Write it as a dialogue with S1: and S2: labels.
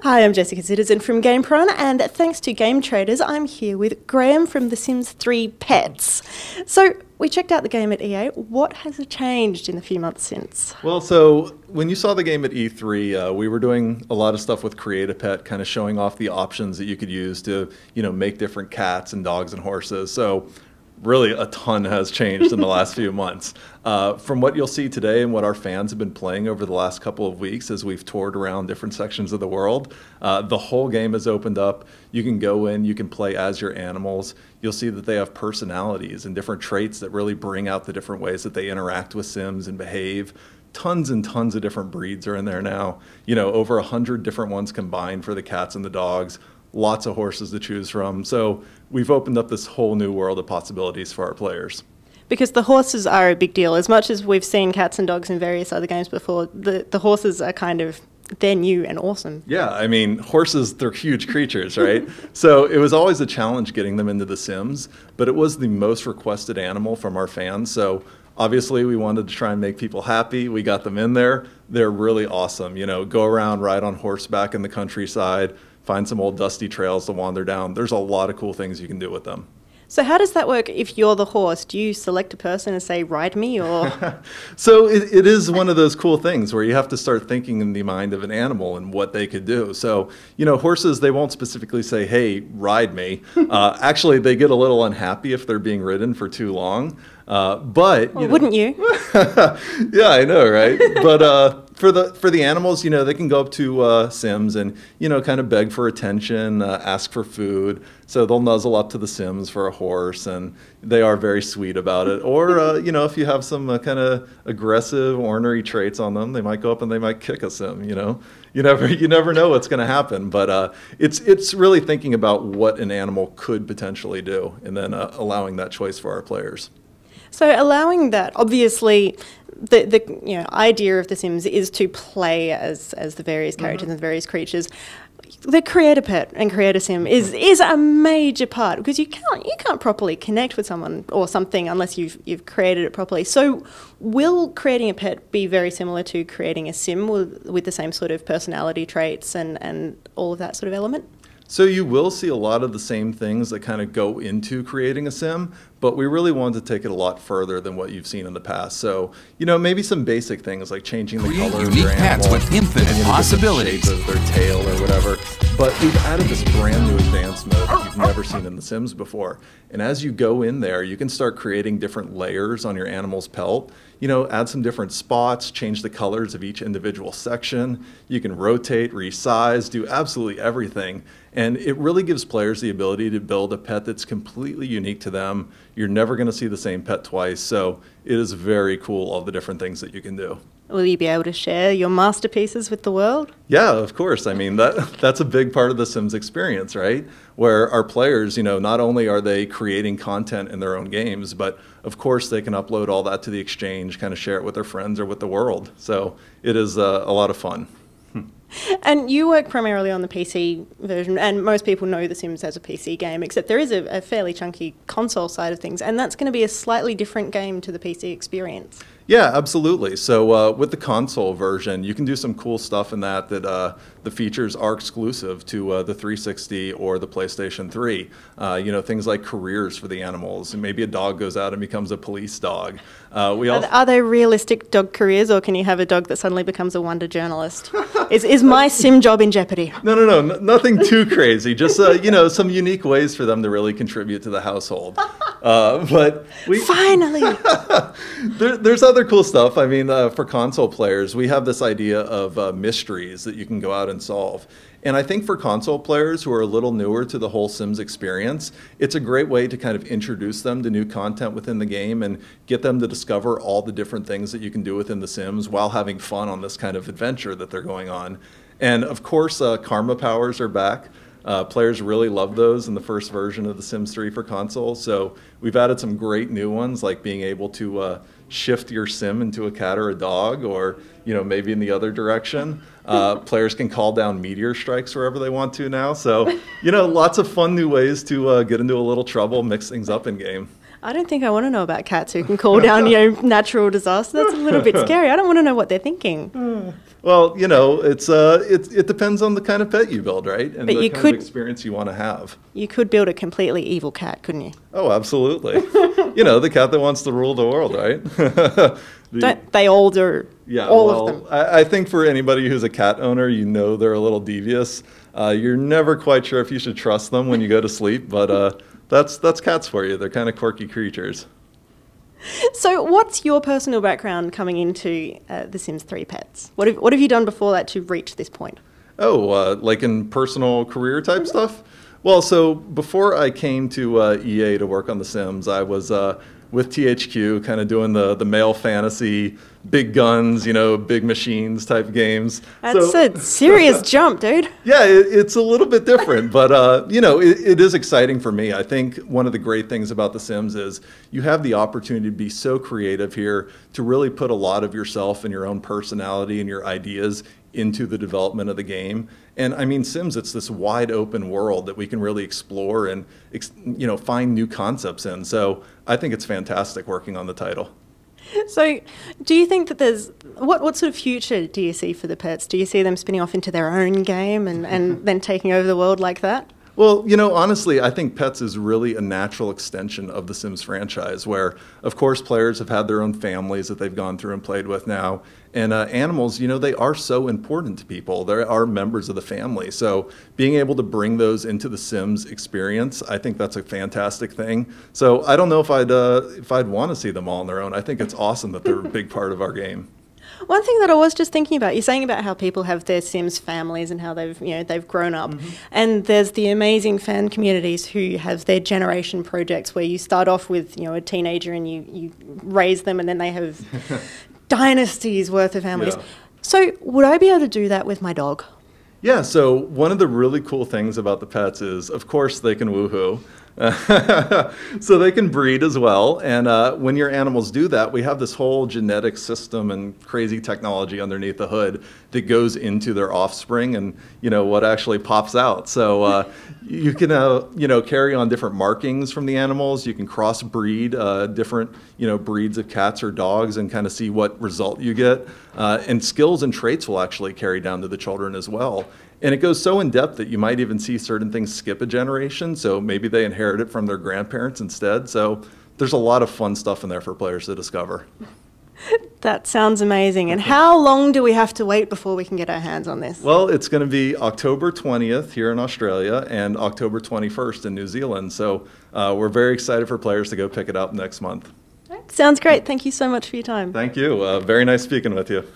S1: Hi, I'm Jessica Citizen from GamePron, and thanks to Game Traders, I'm here with Graham from The Sims 3 Pets. So, we checked out the game at EA. What has changed in the few months since?
S2: Well, so when you saw the game at E3, we were doing a lot of stuff with Create a Pet, kind of showing off the options that you could use to, make different cats and dogs and horses. So really a ton has changed in the last few months. From what you'll see today and what our fans have been playing over the last couple of weeks as we've toured around different sections of the world, the whole game has opened up. You can go in, you can play as your animals. You'll see that they have personalities and different traits that really bring out the different ways that they interact with Sims and behave. Tons and tons of different breeds are in there now. Over 100 different ones combined for the cats and the dogs. Lots of horses to choose from. So we've opened up this whole new world of possibilities for our players.
S1: Because the horses are a big deal. As much as we've seen cats and dogs in various other games before, the horses are they're new and awesome.
S2: Yeah, I mean, horses, they're huge creatures, right? So it was always a challenge getting them into The Sims, but it was the most requested animal from our fans. So obviously we wanted to try and make people happy. We got them in there. They're really awesome. Go around, ride on horseback in the countryside, find some old dusty trails to wander down. There's a lot of cool things you can do with them.
S1: So how does that work if you're the horse? Do you select a person and say, ride me, or?
S2: So it is one of those cool things where you have to start thinking in the mind of an animal and what they could do. So, horses, they won't specifically say, hey, ride me. Actually, they get a little unhappy if they're being ridden for too long. But
S1: wouldn't you?
S2: Yeah, I know, right? But for the animals, they can go up to Sims and kind of beg for attention, ask for food. So they'll nuzzle up to the Sims for a horse, and they are very sweet about it. Or if you have some kind of aggressive, ornery traits on them, they might go up and they might kick a Sim. You never know what's going to happen. But it's really thinking about what an animal could potentially do, and then allowing that choice for our players.
S1: So allowing that, obviously, the idea of The Sims is to play as the various characters and the various creatures. The Create a Pet and Create a Sim is a major part, because you can't properly connect with someone or something unless you've created it properly. So will creating a pet be very similar to creating a Sim with the same sort of personality traits and all of that sort of element?
S2: So you will see a lot of the same things that kind of go into creating a Sim, but we really wanted to take it a lot further than what you've seen in the past. So, maybe some basic things like changing the color of your animal,
S3: with infinite possibilities,
S2: of their tail or whatever. But we've added this brand new advanced mode that you've never seen in The Sims before. And as you go in there, you can start creating different layers on your animal's pelt. Add some different spots, change the colors of each individual section. You can rotate, resize, do absolutely everything. And it really gives players the ability to build a pet that's completely unique to them. You're never going to see the same pet twice. So it is very cool, all the different things that you can do.
S1: Will you be able to share your masterpieces with the world?
S2: Yeah, of course. I mean, that's a big part of the Sims experience, right? Where our players, not only are they creating content in their own games, but of course they can upload all that to the exchange, kind of share it with their friends or with the world. So it is a lot of fun.
S1: And you work primarily on the PC version, and most people know The Sims as a PC game, except there is a fairly chunky console side of things, and that's going to be a slightly different game to the PC experience.
S2: Yeah, absolutely. So with the console version, you can do some cool stuff in that the features are exclusive to the 360 or the PlayStation 3. Things like careers for the animals, and maybe a dog goes out and becomes a police dog.
S1: Are they realistic dog careers, or can you have a dog that suddenly becomes a wonder journalist? Is my Sim job in jeopardy?
S2: No, nothing too crazy. Just some unique ways for them to really contribute to the household. But
S1: finally,
S2: there's other cool stuff. I mean, for console players, we have this idea of mysteries that you can go out and solve. And I think for console players who are a little newer to the whole Sims experience, it's a great way to kind of introduce them to new content within the game and get them to discover all the different things that you can do within the Sims while having fun on this kind of adventure that they're going on. And of course, karma powers are back. Players really love those in the first version of The Sims 3 for console. So we've added some great new ones, like being able to shift your Sim into a cat or a dog, or maybe in the other direction. Players can call down meteor strikes wherever they want to now. So lots of fun new ways to get into a little trouble, mix things up in game.
S1: I don't think I want to know about cats who can call down natural disaster. That's a little bit scary. I don't want to know what they're thinking.
S2: Well, you know, it depends on the kind of pet you build, right? And
S1: But
S2: the
S1: you
S2: kind
S1: could-
S2: of experience you want to have.
S1: You could build a completely evil cat, couldn't you?
S2: Oh, absolutely. You know, the cat that wants to rule the world, right?
S1: Don't they all do?
S2: Yeah,
S1: all
S2: well,
S1: of them.
S2: I think for anybody who's a cat owner, you know they're a little devious. You're never quite sure if you should trust them when you go to sleep, but that's cats for you. They're kind of quirky creatures.
S1: So, what's your personal background coming into The Sims 3 Pets? What have you done before that to reach this point?
S2: Oh, like in personal career type stuff? Well, so before I came to EA to work on The Sims, I was with THQ, kind of doing the male fantasy, big guns, you know, big machines type games.
S1: That's a serious jump, dude.
S2: Yeah, it's a little bit different, but you know, it is exciting for me. I think one of the great things about The Sims is you have the opportunity to be so creative here, to really put a lot of yourself and your own personality and your ideas into the development of the game. And I mean, Sims, it's this wide open world that we can really explore and, you know, find new concepts in. So I think it's fantastic working on the title.
S1: So, do you think that there's what sort of future do you see for the pets? Do you see them spinning off into their own game and then taking over the world like that?
S2: Well, you know, honestly, I think Pets is really a natural extension of the Sims franchise where, of course, players have had their own families that they've gone through and played with now. And animals, you know, they are so important to people. They are members of the family. So being able to bring those into the Sims experience, I think that's a fantastic thing. So I don't know if I'd want to see them all on their own. I think it's awesome that they're a big part of our game.
S1: One thing that I was just thinking about, you're saying about how people have their Sims families and how they've grown up, and there's the amazing fan communities who have their generation projects where you start off with a teenager and you raise them, and then they have dynasties worth of families.
S2: Yeah.
S1: So would I be able to do that with my dog?
S2: Yeah, so one of the really cool things about the pets is, of course, they can woohoo. So they can breed as well. And when your animals do that, we have this whole genetic system and crazy technology underneath the hood that goes into their offspring and, you know, what actually pops out. So you can, carry on different markings from the animals. You can crossbreed different, breeds of cats or dogs and kind of see what result you get. And skills and traits will actually carry down to the children as well. And it goes so in depth that you might even see certain things skip a generation. So maybe they inherit it from their grandparents instead. So there's a lot of fun stuff in there for players to discover.
S1: That sounds amazing. And how long do we have to wait before we can get our hands on this?
S2: Well, it's going to be October 20th here in Australia and October 21st in New Zealand. So we're very excited for players to go pick it up next month.
S1: Sounds great. Thank you so much for your time.
S2: Thank you. Very nice speaking with you.